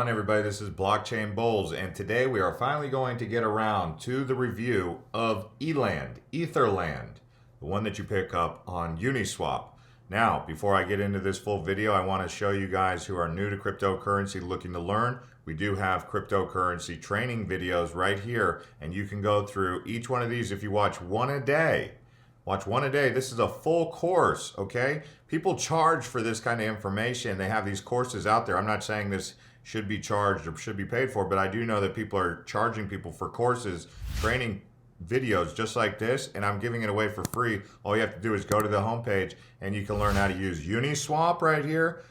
on, everybody? This is Blockchain Bullz, and today we are finally going to get around to the review of ELand, Etherland, the one that you pick up on Uniswap. Now, before I get into this full video, I want to show you guys who are new to cryptocurrency looking to learn. We do have cryptocurrency training videos right here, and you can go through each one of these if you watch one a day. Watch one a day. This is a full course, okay? People charge for this kind of information. They have these courses out there. I'm not saying this should be charged or should be paid for, but I do know that people are charging people for courses, training videos just like this, and I'm giving it away for free. All you have to do is go to the homepage and you can learn how to use Uniswap right here,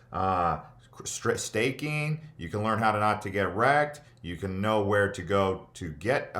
staking. You can learn how to not to get wrecked. You can know where to go to get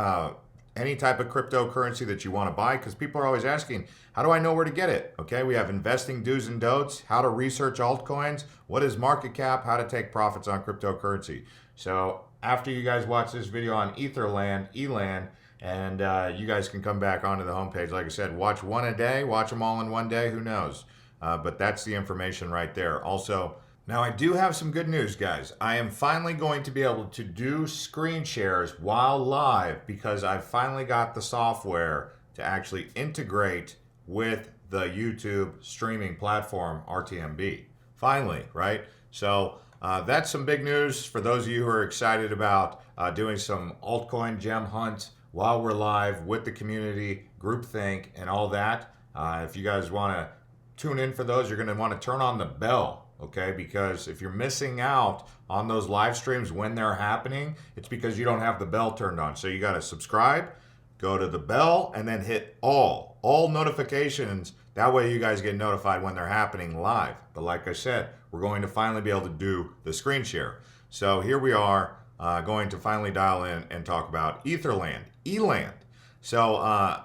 any type of cryptocurrency that you want to buy, because people are always asking, how do I know where to get it? Okay, we have investing do's and don'ts, how to research altcoins, what is market cap, how to take profits on cryptocurrency. So after you guys watch this video on ELand, and you guys can come back onto the homepage. Like I said, watch one a day, watch them all in one day, who knows? But that's the information right there. Also, now I do have some good news, guys. I am finally going to be able to do screen shares while live because I've finally got the software to actually integrate with the YouTube streaming platform, RTMB. Finally, right? So that's some big news for those of you who are excited about doing some altcoin gem hunt while we're live with the community, groupthink, and all that. If you guys want to tune in for those, you're going to want to turn on the bell. Okay, because if you're missing out on those live streams when they're happening, it's because you don't have the bell turned on. So you got to subscribe, go to the bell, and then hit all notifications. That way you guys get notified when they're happening live. But like I said, we're going to finally be able to do the screen share. So here we are going to finally dial in and talk about Etherland, ELand. So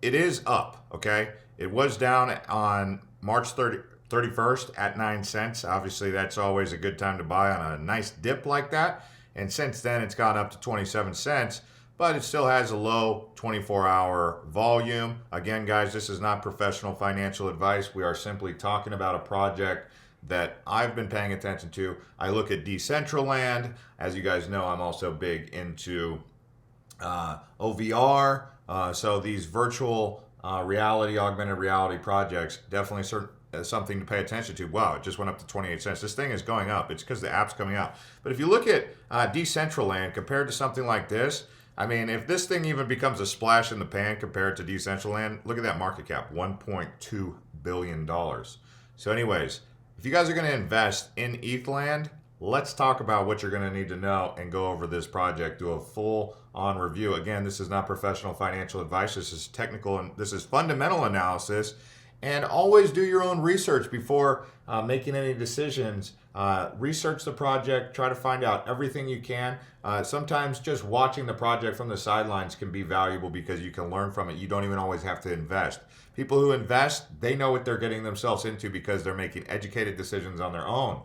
it is up, okay? It was down on March 31st at 9 cents. Obviously, that's always a good time to buy on a nice dip like that. And since then, it's gone up to 27 cents, but it still has a low 24-hour volume. Again, guys, this is not professional financial advice. We are simply talking about a project that I've been paying attention to. I look at Decentraland. As you guys know, I'm also big into OVR. So these virtual reality, augmented reality projects, definitely something to pay attention to. Wow, it just went up to 28 cents. This thing is going up. It's because the app's coming out. But if you look at Decentraland compared to something like this, I mean, if this thing even becomes a splash in the pan compared to Decentraland, look at that market cap, $1.2 billion. So anyways, if you guys are going to invest in ETHland, let's talk about what you're going to need to know and go over this project, do a full-on review. Again, this is not professional financial advice. This is technical and this is fundamental analysis. And always do your own research before making any decisions. Research the project, try to find out everything you can. Sometimes just watching the project from the sidelines can be valuable because you can learn from it. You don't even always have to invest. People who invest, they know what they're getting themselves into because they're making educated decisions on their own.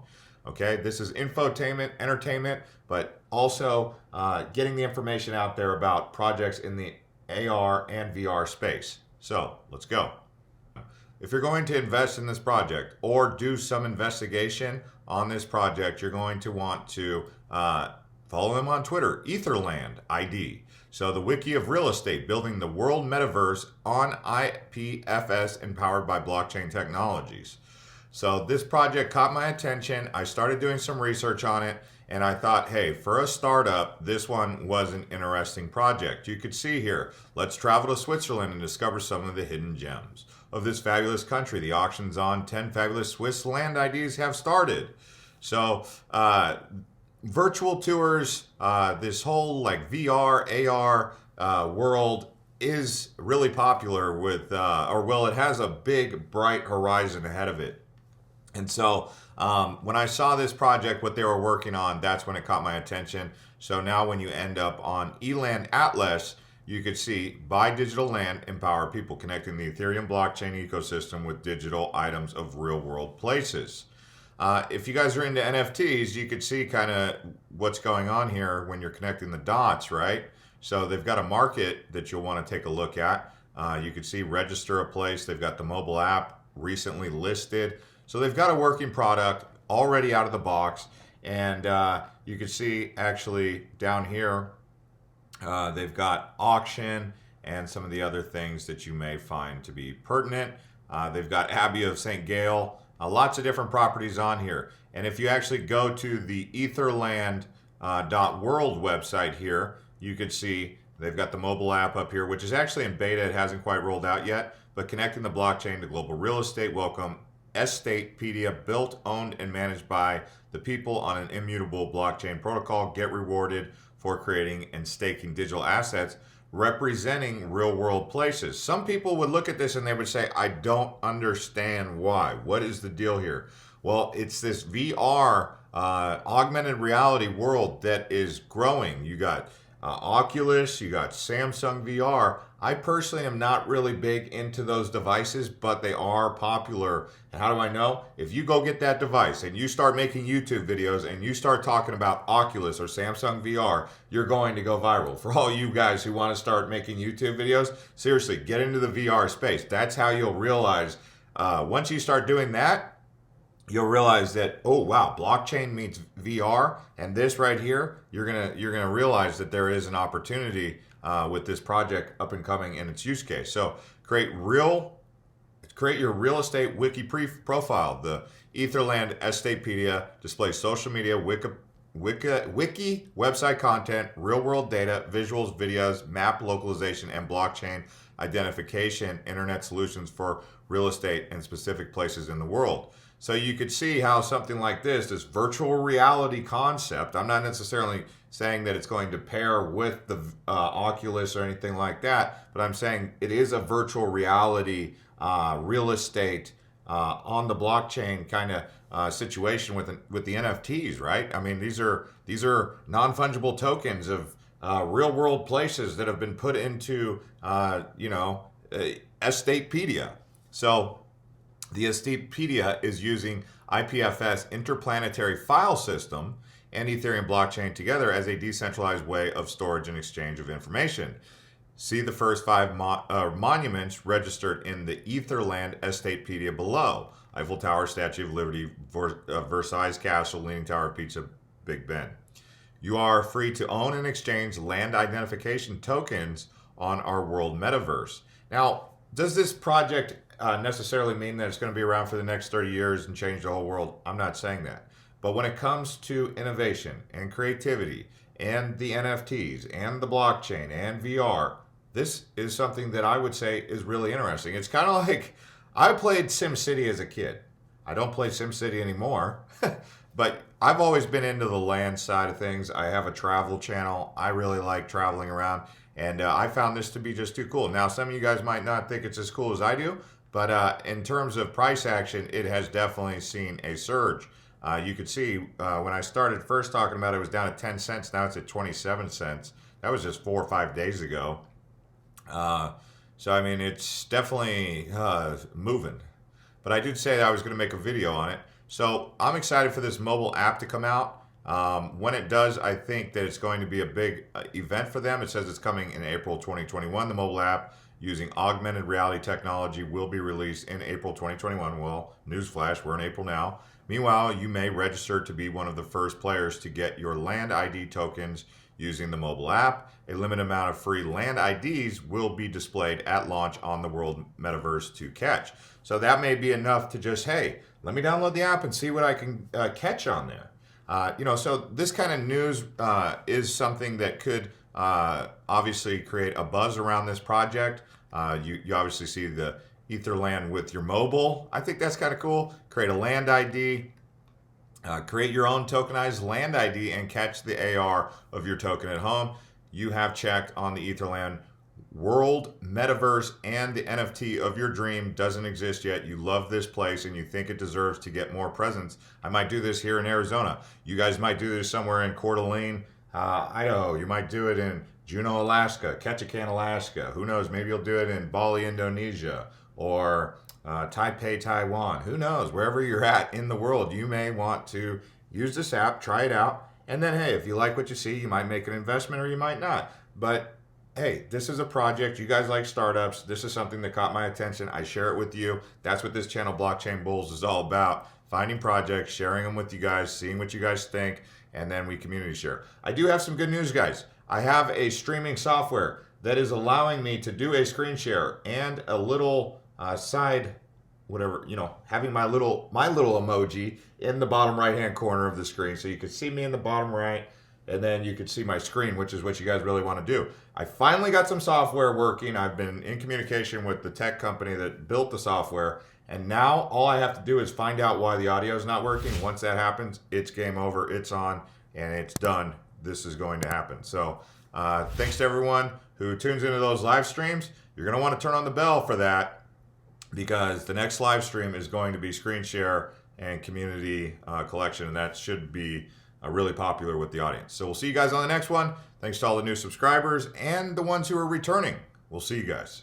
Okay, this is infotainment, entertainment, but also getting the information out there about projects in the AR and VR space. So let's go. If you're going to invest in this project or do some investigation on this project, you're going to want to follow them on Twitter, Etherland ID. So the wiki of real estate, building the world metaverse on IPFS empowered by blockchain technologies. So this project caught my attention. I started doing some research on it and I thought, hey, for a startup, this one was an interesting project. You could see here, let's travel to Switzerland and discover some of the hidden gems of this fabulous country. The auctions on 10 fabulous Swiss land IDs have started. So virtual tours, this whole like VR, AR world is really popular with, it has a big, bright horizon ahead of it. And so when I saw this project, what they were working on, that's when it caught my attention. So now when you end up on ELand Atlas, you could see buy digital land, empower people, connecting the Ethereum blockchain ecosystem with digital items of real world places. If you guys are into NFTs, you could see kind of what's going on here when you're connecting the dots, right? So they've got a market that you'll want to take a look at. You could see register a place. They've got the mobile app recently listed. So they've got a working product already out of the box. And you can see actually down here, they've got auction and some of the other things that you may find to be pertinent. They've got Abbey of St. Gale, lots of different properties on here. And if you actually go to the Etherland .world website here, you could see they've got the mobile app up here, which is actually in beta. It hasn't quite rolled out yet, but connecting the blockchain to global real estate. Welcome Estatepedia, built, owned, and managed by the people on an immutable blockchain protocol. Get rewarded for creating and staking digital assets representing real world places. Some people would look at this and they would say, I don't understand why. What is the deal here? Well, it's this VR augmented reality world that is growing. You got Oculus, you got Samsung VR. I personally am not really big into those devices, but they are popular. And how do I know? If you go get that device and you start making YouTube videos and you start talking about Oculus or Samsung VR, you're going to go viral. For all you guys who want to start making YouTube videos, seriously, get into the VR space. That's how you'll realize, once you start doing that, you'll realize that, oh wow, blockchain meets VR, and this right here, you're gonna realize that there is an opportunity with this project up and coming in its use case. So create your real estate wiki profile. The Etherland Estatepedia displays social media, wiki, website content, real world data, visuals, videos, map localization, and blockchain identification, internet solutions for real estate in specific places in the world. So you could see how something like this virtual reality concept, I'm not necessarily saying that it's going to pair with the Oculus or anything like that, but I'm saying it is a virtual reality real estate on the blockchain kind of situation with the NFTs, right? I mean, these are non-fungible tokens of real world places that have been put into Estatepedia. So the Estatepedia is using IPFS interplanetary file system and Ethereum blockchain together as a decentralized way of storage and exchange of information. See the first 5 monuments registered in the Etherland Estatepedia below: Eiffel Tower, Statue of Liberty, Versailles Castle, Leaning Tower of Pisa, Big Ben. You are free to own and exchange land identification tokens on our world metaverse. Now, does this project necessarily mean that it's going to be around for the next 30 years and change the whole world? I'm not saying that. But when it comes to innovation and creativity and the NFTs and the blockchain and VR, this is something that I would say is really interesting. It's kind of like, I played SimCity as a kid. I don't play SimCity anymore, but I've always been into the land side of things. I have a travel channel. I really like traveling around, and I found this to be just too cool. Now, some of you guys might not think it's as cool as I do, but in terms of price action, it has definitely seen a surge. You could see when I started first talking about it, it was down at 10 cents. Now it's at 27 cents. That was just 4 or 5 days ago. So, I mean, it's definitely moving. But I did say that I was going to make a video on it. So I'm excited for this mobile app to come out. When it does, I think that it's going to be a big event for them. It says it's coming in April 2021. The mobile app using augmented reality technology will be released in April 2021. Well, newsflash, we're in April now. Meanwhile, you may register to be one of the first players to get your land ID tokens using the mobile app. A limited amount of free land IDs will be displayed at launch on the World Metaverse to catch. So that may be enough to just, hey, let me download the app and see what I can catch on there. So this kind of news is something that could obviously create a buzz around this project. You obviously see the Etherland with your mobile. I think that's kind of cool. Create a land ID, create your own tokenized land ID, and catch the AR of your token at home. You have checked on the Etherland world, metaverse, and the NFT of your dream doesn't exist yet. You love this place and you think it deserves to get more presence. I might do this here in Arizona. You guys might do this somewhere in Coeur d'Alene, Idaho. You might do it in Juneau, Alaska, Ketchikan, Alaska. Who knows? Maybe you'll do it in Bali, Indonesia, or Taipei, Taiwan. Who knows? Wherever you're at in the world, you may want to use this app, try it out, and then, hey, if you like what you see, you might make an investment or you might not. But hey, this is a project. You guys like startups. This is something that caught my attention. I share it with you. That's what this channel, Blockchain Bullz, is all about. finding projects, sharing them with you guys, seeing what you guys think, and then we community share. I do have some good news, guys. I have a streaming software that is allowing me to do a screen share and a little side, whatever, having my little emoji in the bottom right hand corner of the screen, so you can see me in the bottom right, and then you can see my screen, which is what you guys really want to do. I finally got some software working. I've been in communication with the tech company that built the software, and now all I have to do is find out why the audio is not working. Once that happens, it's game over, it's on, and it's done. This is going to happen. So thanks to everyone who tunes into those live streams. You're going to want to turn on the bell for that, because the next live stream is going to be screen share and community collection, and that should be really popular with the audience. So we'll see you guys on the next one. Thanks to all the new subscribers and the ones who are returning. We'll see you guys.